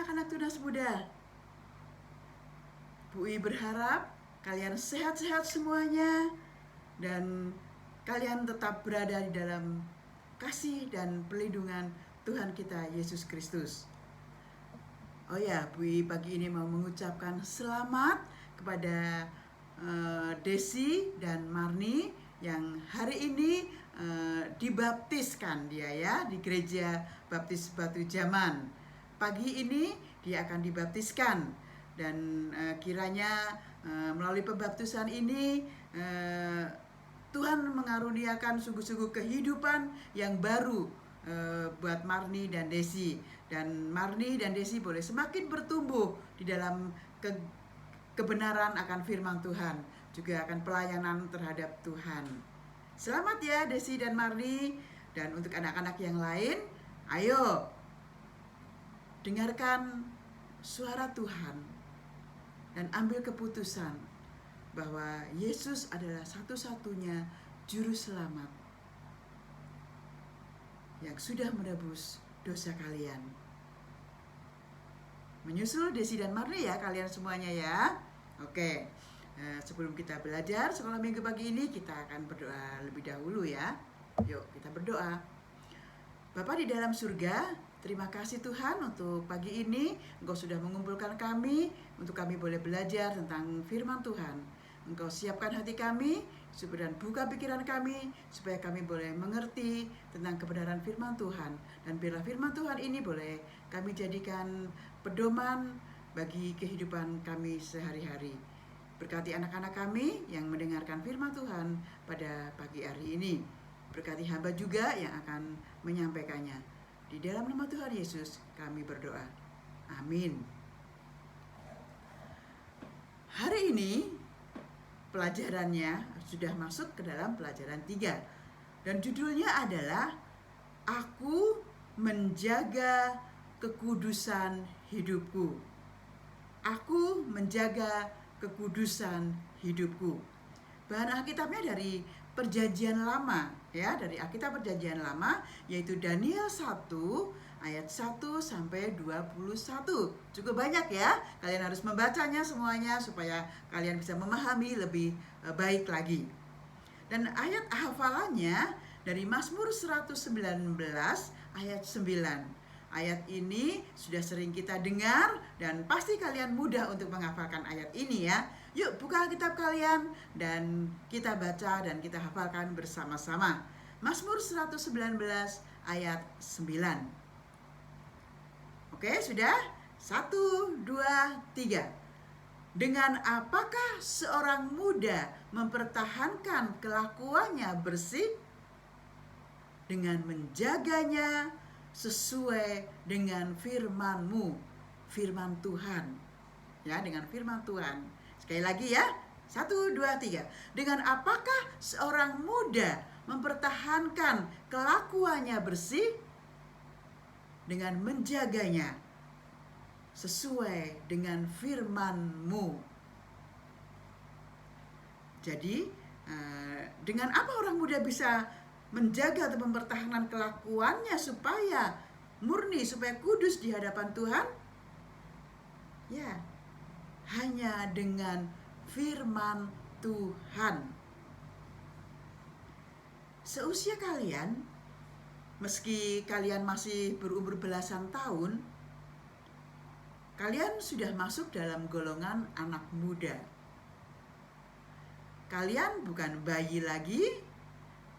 anak-anak tunas muda. Bu I berharap kalian sehat-sehat semuanya dan kalian tetap berada di dalam kasih dan perlindungan Tuhan kita Yesus Kristus. Oh ya, Bu I pagi ini mau mengucapkan selamat kepada Desi dan Marni yang hari ini dibaptiskan dia ya di Gereja Baptis Batu Jaman. Pagi ini dia akan dibaptiskan dan kiranya melalui pembaptisan ini Tuhan mengaruniakan sungguh-sungguh kehidupan yang baru buat Marni dan Desi, dan Marni dan Desi boleh semakin bertumbuh di dalam kebenaran akan firman Tuhan, juga akan pelayanan terhadap Tuhan. Selamat ya Desi dan Marni. Dan untuk anak-anak yang lain, ayo dengarkan suara Tuhan dan ambil keputusan bahwa Yesus adalah satu-satunya juru selamat yang sudah menebus dosa kalian. Menyusul Desi dan Marni ya kalian semuanya ya. Oke, sebelum kita belajar sekolah minggu pagi ini, kita akan berdoa lebih dahulu ya. Yuk kita berdoa. Bapa di dalam surga, terima kasih Tuhan untuk pagi ini Engkau sudah mengumpulkan kami untuk kami boleh belajar tentang firman Tuhan. Engkau siapkan hati kami dan buka pikiran kami supaya kami boleh mengerti tentang kebenaran firman Tuhan. Dan biarlah firman Tuhan ini boleh kami jadikan pedoman bagi kehidupan kami sehari-hari. Berkati anak-anak kami yang mendengarkan firman Tuhan pada pagi hari ini. Berkati hamba juga yang akan menyampaikannya. Di dalam nama Tuhan Yesus kami berdoa. Amin. Hari ini pelajarannya sudah masuk ke dalam pelajaran 3. Dan judulnya adalah Aku Menjaga Kekudusan Hidupku. Aku menjaga kekudusan hidupku. Bahan Alkitabnya dari Perjanjian Lama ya, dari Alkitab Perjanjian Lama, yaitu Daniel 1 ayat 1 sampai 21. Cukup banyak ya. Kalian harus membacanya semuanya supaya kalian bisa memahami lebih baik lagi. Dan ayat hafalannya dari Mazmur 119 ayat 9. Ayat ini sudah sering kita dengar dan pasti kalian mudah untuk menghafalkan ayat ini ya. Yuk buka Alkitab kalian dan kita baca dan kita hafalkan bersama-sama. Mazmur 119 ayat 9. Oke, sudah? 1, 2, 3. Dengan apakah seorang muda mempertahankan kelakuannya bersih? Dengan menjaganya sesuai dengan firman-Mu, firman Tuhan. Ya, dengan firman Tuhan. Sekali lagi ya. 1, 2, 3. Dengan apakah seorang muda mempertahankan kelakuannya bersih? Dengan menjaganya sesuai dengan firman-Mu. Jadi, dengan apa orang muda bisa menjaga atau mempertahankan kelakuannya supaya murni, supaya kudus di hadapan Tuhan? Ya, hanya dengan firman Tuhan. Seusia kalian, meski kalian masih berumur belasan tahun, kalian sudah masuk dalam golongan anak muda. Kalian bukan bayi lagi,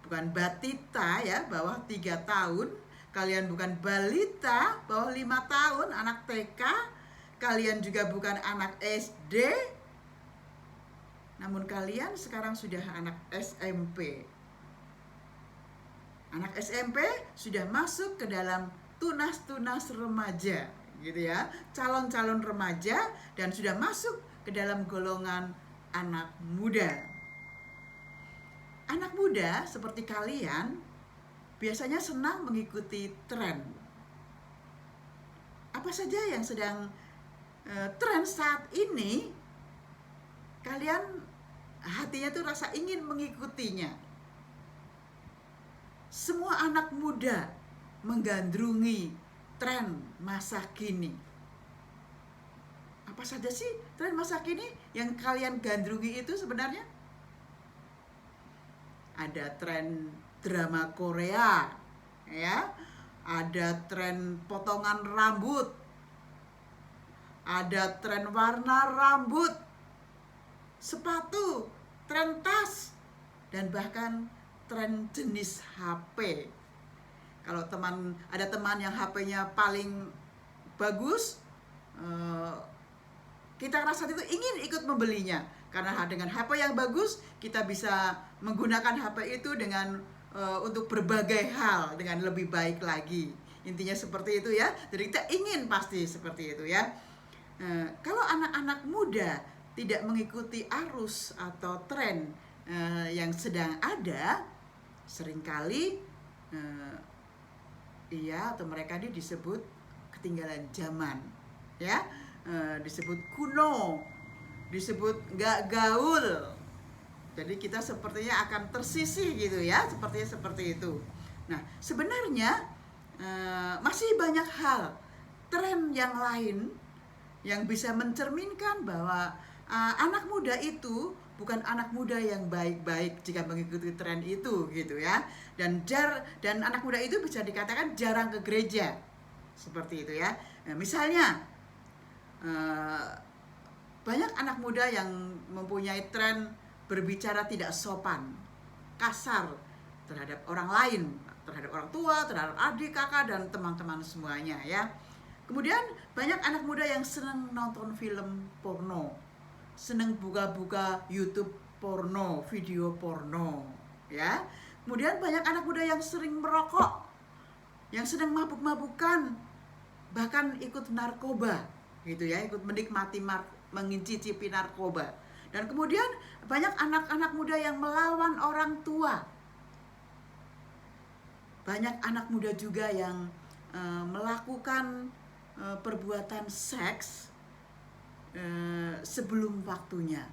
bukan batita ya, bawah 3 tahun. Kalian bukan balita, bawah 5 tahun, anak TK. Kalian juga bukan anak SD. Namun kalian sekarang sudah anak SMP. Anak SMP sudah masuk ke dalam tunas-tunas remaja, gitu ya. Calon-calon remaja dan sudah masuk ke dalam golongan anak muda. Anak muda seperti kalian biasanya senang mengikuti tren. Apa saja yang sedang tren saat ini, kalian hatinya tuh rasa ingin mengikutinya. Semua anak muda menggandrungi tren masa kini. Apa saja sih tren masa kini yang kalian gandrungi itu sebenarnya? Ada tren drama Korea, ya. Ada tren potongan rambut. Ada tren warna rambut, sepatu, tren tas, dan bahkan tren jenis HP. Kalau ada teman yang HP-nya paling bagus, kita rasa itu ingin ikut membelinya. Karena dengan HP yang bagus, kita bisa menggunakan HP itu untuk berbagai hal dengan lebih baik lagi. Intinya seperti itu ya. Jadi kita ingin pasti seperti itu ya. Kalau anak-anak muda tidak mengikuti arus atau tren yang sedang ada, seringkali atau mereka ini disebut ketinggalan zaman, ya, disebut kuno, disebut nggak gaul. Jadi kita sepertinya akan tersisih gitu ya, sepertinya seperti itu. Nah, sebenarnya masih banyak hal tren yang lain yang bisa mencerminkan bahwa anak muda itu bukan anak muda yang baik-baik jika mengikuti tren itu gitu ya. Dan anak muda itu bisa dikatakan jarang ke gereja. Seperti itu ya. Nah, misalnya banyak anak muda yang mempunyai tren berbicara tidak sopan, kasar terhadap orang lain, terhadap orang tua, terhadap adik, kakak, dan teman-teman semuanya ya. Kemudian banyak anak muda yang senang nonton film porno, senang buka-buka YouTube porno, video porno, ya. Kemudian banyak anak muda yang sering merokok, yang sedang mabuk-mabukan, bahkan ikut narkoba, gitu ya, ikut menikmati mencicipi narkoba. Dan kemudian banyak anak-anak muda yang melawan orang tua. Banyak anak muda juga yang melakukan perbuatan seks sebelum waktunya.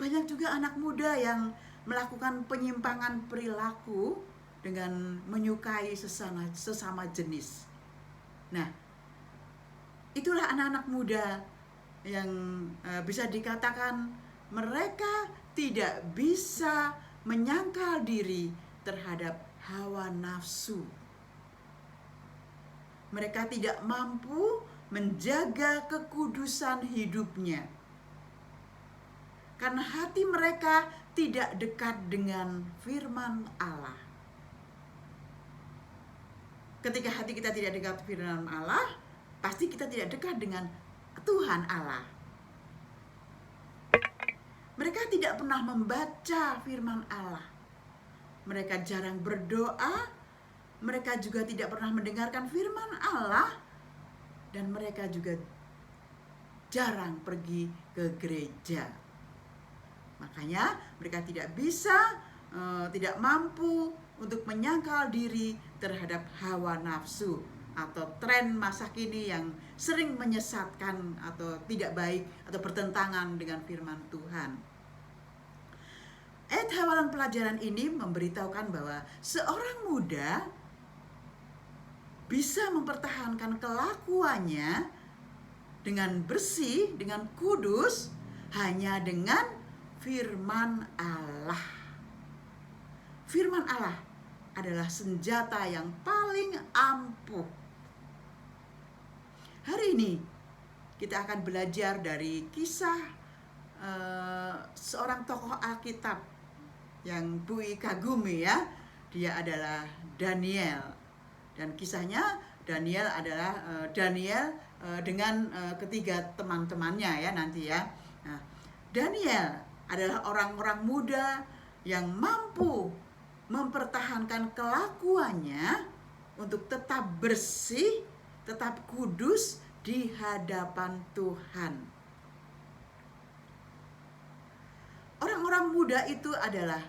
Banyak juga anak muda yang melakukan penyimpangan perilaku dengan menyukai sesama jenis. Nah, itulah anak-anak muda yang bisa dikatakan mereka tidak bisa menyangkal diri terhadap hawa nafsu. Mereka tidak mampu menjaga kekudusan hidupnya. Karena hati mereka tidak dekat dengan firman Allah. Ketika hati kita tidak dekat firman Allah, pasti kita tidak dekat dengan Tuhan Allah. Mereka tidak pernah membaca firman Allah. Mereka jarang berdoa. Mereka juga tidak pernah mendengarkan firman Allah, dan mereka juga jarang pergi ke gereja. Makanya mereka tidak bisa, tidak mampu untuk menyangkal diri terhadap hawa nafsu atau tren masa kini yang sering menyesatkan atau tidak baik atau bertentangan dengan firman Tuhan. Ayat hafalan pelajaran ini memberitahukan bahwa seorang muda bisa mempertahankan kelakuannya dengan bersih, dengan kudus, hanya dengan firman Allah. Firman Allah adalah senjata yang paling ampuh. Hari ini kita akan belajar dari kisah seorang tokoh Alkitab yang Bui kagumi ya. Dia adalah Daniel. Dan kisahnya Daniel adalah dengan ketiga teman-temannya ya nanti ya. Nah, Daniel adalah orang-orang muda yang mampu mempertahankan kelakuannya untuk tetap bersih, tetap kudus di hadapan Tuhan. Orang-orang muda itu adalah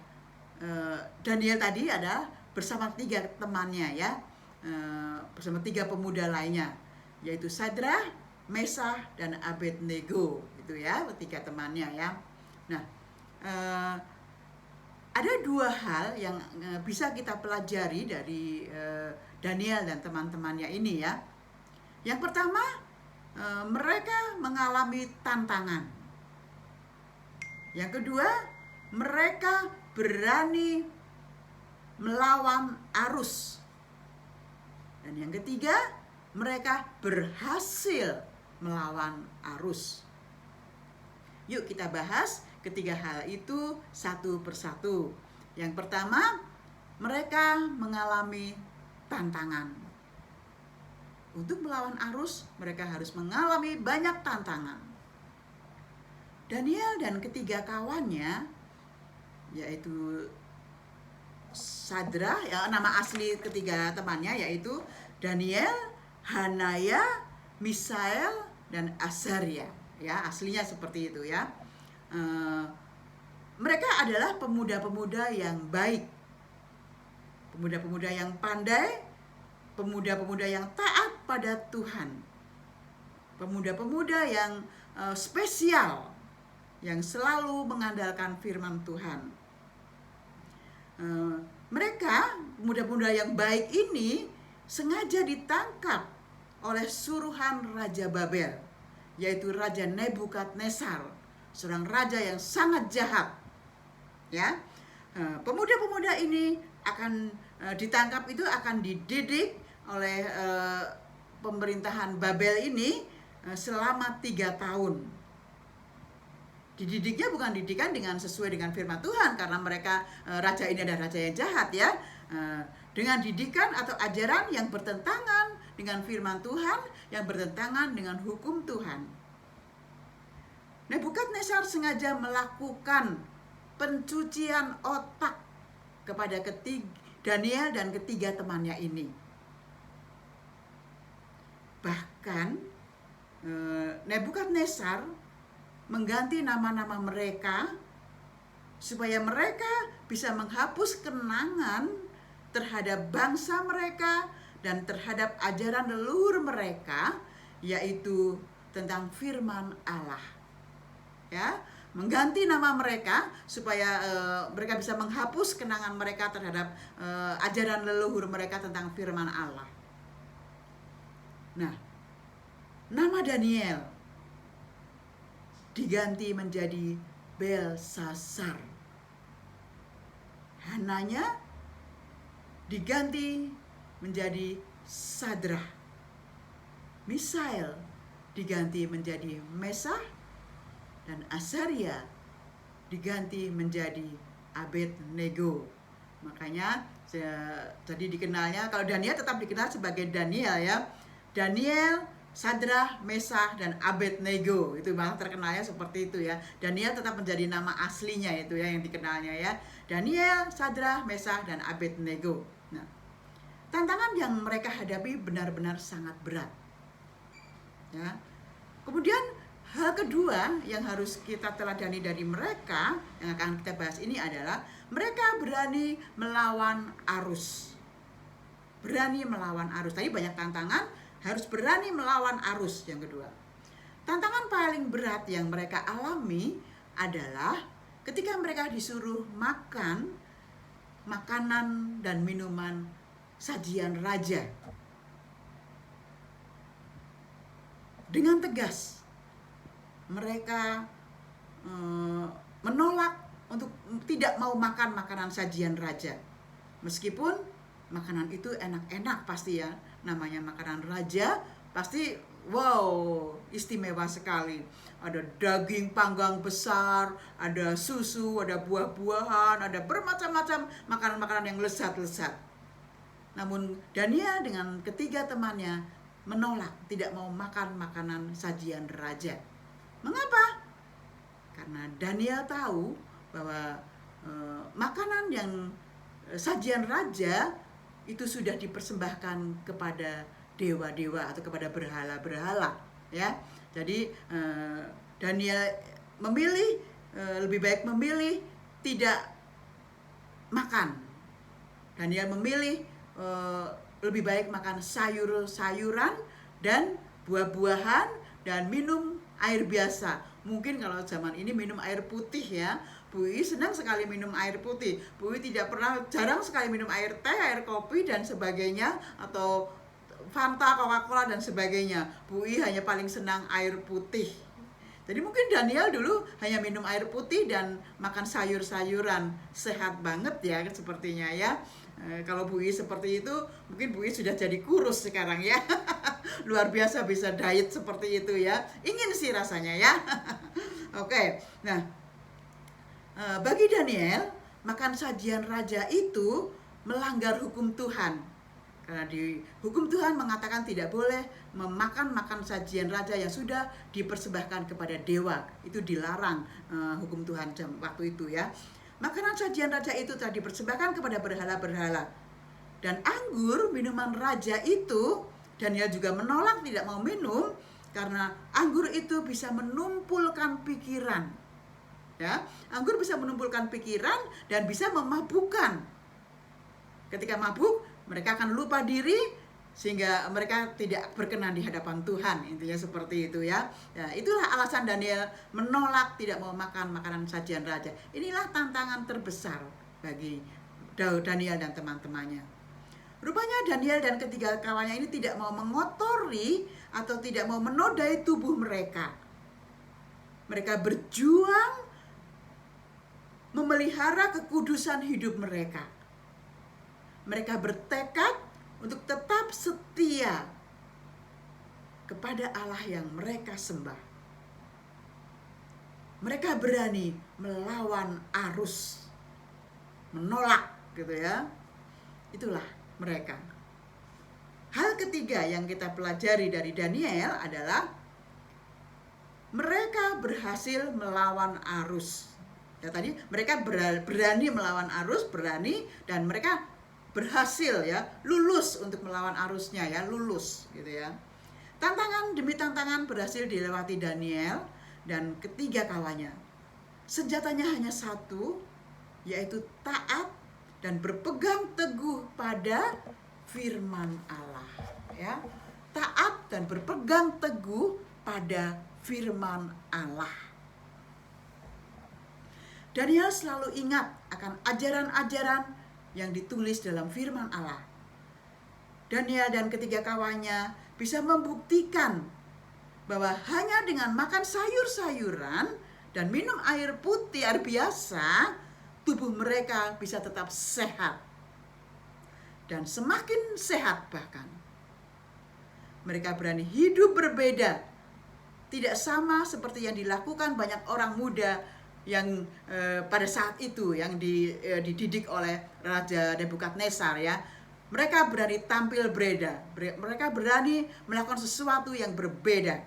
Daniel tadi ada bersama tiga temannya ya. Bersama tiga pemuda lainnya, yaitu Sadrah, Mesah, dan Abednego, gitu ya, tiga temannya ya. Nah, ada dua hal yang bisa kita pelajari dari Daniel dan teman-temannya ini ya. Yang pertama, mereka mengalami tantangan. Yang kedua, mereka berani melawan arus. Dan yang ketiga, mereka berhasil melawan arus. Yuk kita bahas ketiga hal itu satu persatu. Yang pertama, mereka mengalami tantangan. Untuk melawan arus, mereka harus mengalami banyak tantangan. Daniel dan ketiga kawannya, yaitu Sadrah, ya, nama asli ketiga temannya yaitu Daniel, Hanaya, Misael, dan Azaria. Ya, aslinya seperti itu ya. Mereka adalah pemuda-pemuda yang baik, pemuda-pemuda yang pandai, pemuda-pemuda yang taat pada Tuhan, pemuda-pemuda yang spesial, yang selalu mengandalkan firman Tuhan. Mereka, pemuda-pemuda yang baik ini, sengaja ditangkap oleh suruhan Raja Babel, yaitu Raja Nebukadnezar, seorang raja yang sangat jahat. Ya, pemuda-pemuda ini akan ditangkap, itu akan dididik oleh pemerintahan Babel ini selama 3 tahun. Dididiknya bukan didikan dengan sesuai dengan firman Tuhan, karena mereka raja ini adalah raja yang jahat ya. Dengan didikan atau ajaran yang bertentangan dengan firman Tuhan, yang bertentangan dengan hukum Tuhan. Nebukadnezar sengaja melakukan pencucian otak kepada Daniel dan ketiga temannya ini. Bahkan Nebukadnezar mengganti nama-nama mereka supaya mereka bisa menghapus kenangan terhadap bangsa mereka dan terhadap ajaran leluhur mereka, yaitu tentang firman Allah. Ya, mengganti nama mereka supaya mereka bisa menghapus kenangan mereka terhadap ajaran leluhur mereka tentang firman Allah. Nah, nama Daniel diganti menjadi Belsasar. Hananya diganti menjadi Sadrah. Misael diganti menjadi Mesah, dan Azaria diganti menjadi Abednego. Makanya jadi dikenalnya, kalau Daniel tetap dikenal sebagai Daniel ya. Daniel, Sadrah, Mesah, dan Abednego, itu malah terkenalnya seperti itu ya. Daniel tetap menjadi nama aslinya itu ya, yang dikenalnya ya. Daniel, Sadrah, Mesah, dan Abednego. Nah, tantangan yang mereka hadapi benar-benar sangat berat. Ya. Kemudian hal kedua yang harus kita teladani dari mereka, yang akan kita bahas ini adalah mereka berani melawan arus. Berani melawan arus. Tadi banyak tantangan, harus berani melawan arus yang kedua. Tantangan paling berat yang mereka alami adalah ketika mereka disuruh makan makanan dan minuman sajian raja. Dengan tegas mereka menolak untuk tidak mau makan makanan sajian raja. Meskipun makanan itu enak-enak pasti ya, namanya makanan raja pasti wow, istimewa sekali. Ada daging panggang besar, ada susu, ada buah-buahan, ada bermacam-macam makanan-makanan yang lezat-lezat. Namun Daniel dengan ketiga temannya menolak, tidak mau makan makanan sajian raja. Mengapa? Karena Daniel tahu bahwa makanan yang sajian raja itu sudah dipersembahkan kepada dewa-dewa atau kepada berhala-berhala ya. Jadi Daniel memilih lebih baik memilih tidak makan. Daniel memilih lebih baik makan sayur-sayuran dan buah-buahan dan minum air biasa. Mungkin kalau zaman ini minum air putih ya. Bu I senang sekali minum air putih. Bu I jarang sekali minum air teh, air kopi dan sebagainya, atau Fanta, Coca-Cola dan sebagainya. Bu I hanya paling senang air putih. Jadi mungkin Daniel dulu hanya minum air putih dan makan sayur-sayuran, sehat banget ya sepertinya ya. Kalau Bu I seperti itu, mungkin Bu I sudah jadi kurus sekarang ya. Luar biasa bisa diet seperti itu ya. Ingin sih rasanya ya. Oke, nah bagi Daniel, makan sajian raja itu melanggar hukum Tuhan. Karena di hukum Tuhan mengatakan tidak boleh memakan sajian raja yang sudah dipersembahkan kepada dewa. Itu dilarang hukum Tuhan waktu itu ya. Makanan sajian raja itu telah dipersembahkan kepada berhala-berhala. Dan anggur, minuman raja itu, Daniel juga menolak, tidak mau minum, karena anggur itu bisa menumpulkan pikiran. Ya, anggur bisa menumpulkan pikiran dan bisa memabukkan. Ketika mabuk, mereka akan lupa diri sehingga mereka tidak berkenan di hadapan Tuhan. Intinya seperti itu ya. Nah, itulah alasan Daniel menolak tidak mau makan makanan sajian raja. Inilah tantangan terbesar bagi Daniel dan teman-temannya. Rupanya Daniel dan ketiga kawannya ini tidak mau mengotori atau tidak mau menodai tubuh mereka. Mereka berjuang memelihara kekudusan hidup mereka. Mereka bertekad untuk tetap setia kepada Allah yang mereka sembah. Mereka berani melawan arus, menolak gitu ya. Itulah mereka. Hal ketiga yang kita pelajari dari Daniel adalah mereka berhasil melawan arus. Ya, tadi mereka berani melawan arus, berani, dan mereka berhasil ya, lulus untuk melawan arusnya ya, lulus gitu ya. Tantangan demi tantangan berhasil dilewati Daniel dan ketiga kawannya. Senjatanya hanya satu, yaitu taat dan berpegang teguh pada firman Allah ya. Taat dan berpegang teguh pada firman Allah. Daniel selalu ingat akan ajaran-ajaran yang ditulis dalam firman Allah. Daniel dan ketiga kawannya bisa membuktikan bahwa hanya dengan makan sayur-sayuran dan minum air putih, air biasa, tubuh mereka bisa tetap sehat. Dan semakin sehat bahkan. Mereka berani hidup berbeda. Tidak sama seperti yang dilakukan banyak orang muda yang pada saat itu yang dididik oleh Raja Nebukadnezar ya. Mereka berani tampil berbeda. Mereka berani melakukan sesuatu yang berbeda.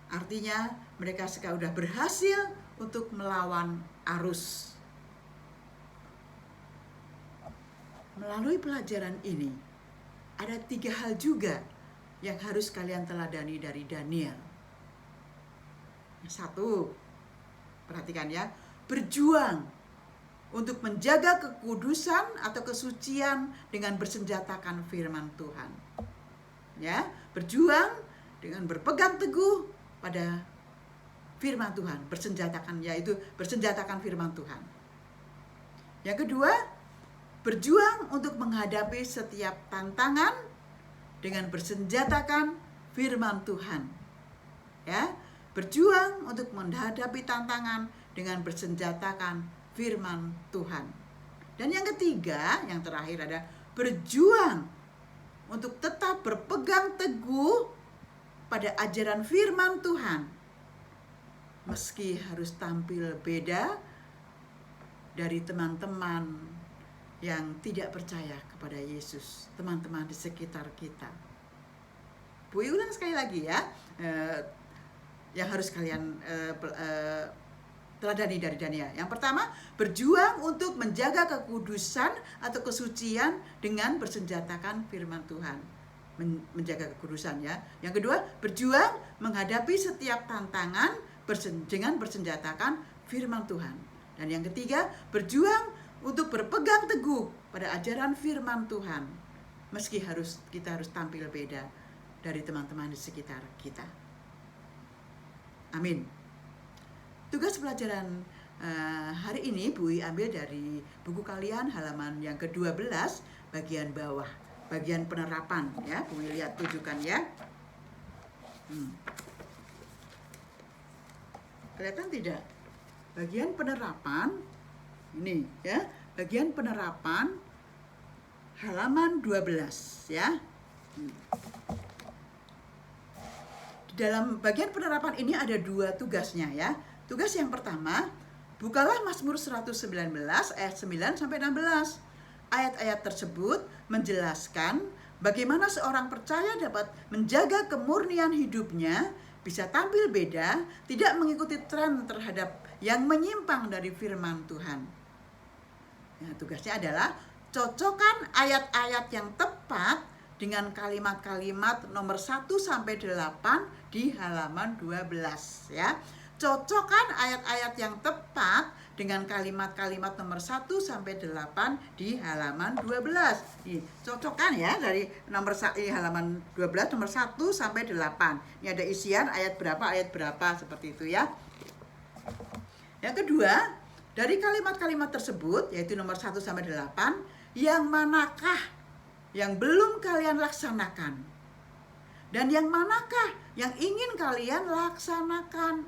Artinya mereka sudah berhasil untuk melawan arus. Melalui pelajaran ini ada 3 hal juga yang harus kalian teladani dari Daniel. Satu, perhatikan ya, berjuang untuk menjaga kekudusan atau kesucian dengan bersenjatakan firman Tuhan. Ya, berjuang dengan berpegang teguh pada firman Tuhan, bersenjatakan firman Tuhan. Yang kedua, berjuang untuk menghadapi setiap tantangan dengan bersenjatakan firman Tuhan. Ya, berjuang untuk menghadapi tantangan dengan bersenjatakan firman Tuhan. Dan yang ketiga, yang terakhir ada berjuang untuk tetap berpegang teguh pada ajaran firman Tuhan. Meski harus tampil beda dari teman-teman yang tidak percaya kepada Yesus, teman-teman di sekitar kita. Bu ulang sekali lagi ya, yang harus kalian teladani dari Daniel. Yang pertama, berjuang untuk menjaga kekudusan atau kesucian dengan bersenjatakan firman Tuhan. Menjaga kekudusan ya. Yang kedua, berjuang menghadapi setiap tantangan dengan bersenjatakan firman Tuhan. Dan yang ketiga, berjuang untuk berpegang teguh pada ajaran firman Tuhan. Meski kita harus tampil beda dari teman-teman di sekitar kita. Amin. Tugas pelajaran hari ini Bu I ambil dari buku kalian halaman yang ke-12 bagian bawah. bagian penerapan ya. Bu lihat tunjukkan ya. Kelihatan tidak? Bagian penerapan ini ya, bagian penerapan halaman 12 ya. Di dalam bagian penerapan ini ada 2 tugasnya ya. Tugas yang pertama, bukalah Mazmur 119 ayat 9 sampai 16. Ayat-ayat tersebut menjelaskan bagaimana seorang percaya dapat menjaga kemurnian hidupnya, bisa tampil beda, tidak mengikuti tren terhadap yang menyimpang dari firman Tuhan. Nah, tugasnya adalah cocokkan ayat-ayat yang tepat dengan kalimat-kalimat nomor 1 sampai 8 di halaman 12 ya. Cocokkan ayat-ayat yang tepat dengan kalimat-kalimat nomor 1 sampai 8 di halaman 12. Nih, cocokkan ya dari halaman 12 nomor 1 sampai 8. Ini ada isian ayat berapa seperti itu ya. Yang kedua, dari kalimat-kalimat tersebut yaitu nomor 1 sampai 8, yang manakah yang belum kalian laksanakan? Dan yang manakah yang ingin kalian laksanakan?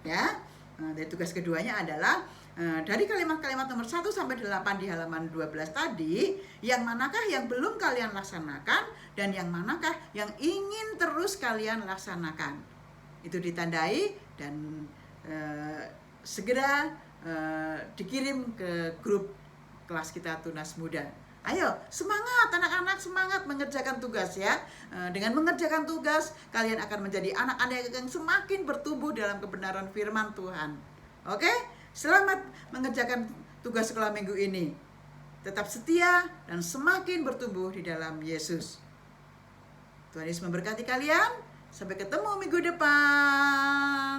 Ya. Nah, dari tugas keduanya adalah dari kalimat-kalimat nomor 1 sampai 8 di halaman 12 tadi, yang manakah yang belum kalian laksanakan dan yang manakah yang ingin terus kalian laksanakan. Itu ditandai dan segera dikirim ke grup kelas kita Tunas Muda. Ayo, semangat anak-anak, semangat mengerjakan tugas ya. Dengan mengerjakan tugas, kalian akan menjadi anak-anak yang semakin bertumbuh dalam kebenaran firman Tuhan. Oke? Selamat mengerjakan tugas sekolah minggu ini. Tetap setia dan semakin bertumbuh di dalam Yesus. Tuhan Yesus memberkati kalian. Sampai ketemu minggu depan.